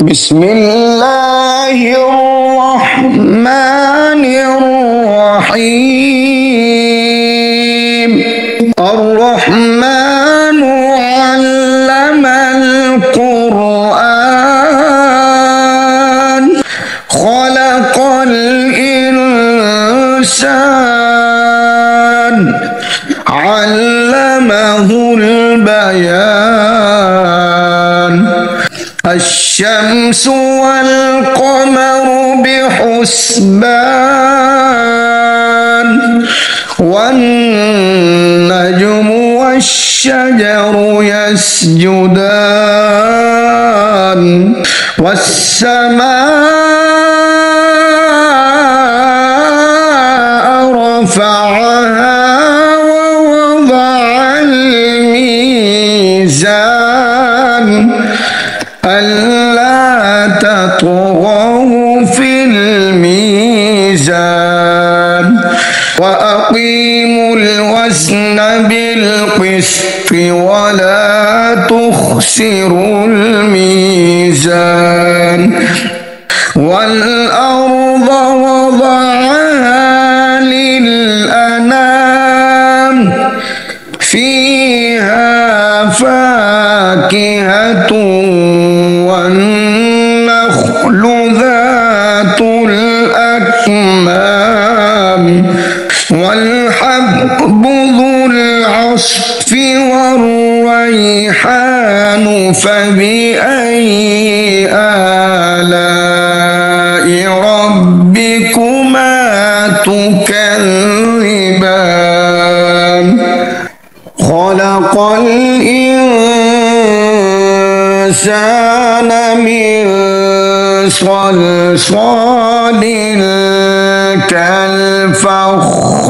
بسم الله الرحمن الرحيم. الرحمن علم القرآن خلق الإنسان علمه البيان. الشمس والقمر بحسبان والنجم والشجر يسجدان والسماء رفعها ووضع الميزان ألا تطغوا في الميزان وأقيموا الوزن بالقسط ولا تخسروا الميزان. والأرض وضعها للأنام فيها فاكهة والنخل ذات الأكمام والحب ذو العصف والريحان فبأي آلاء ربكما تكذبان. خلق الإنسان من صلصال كالفخار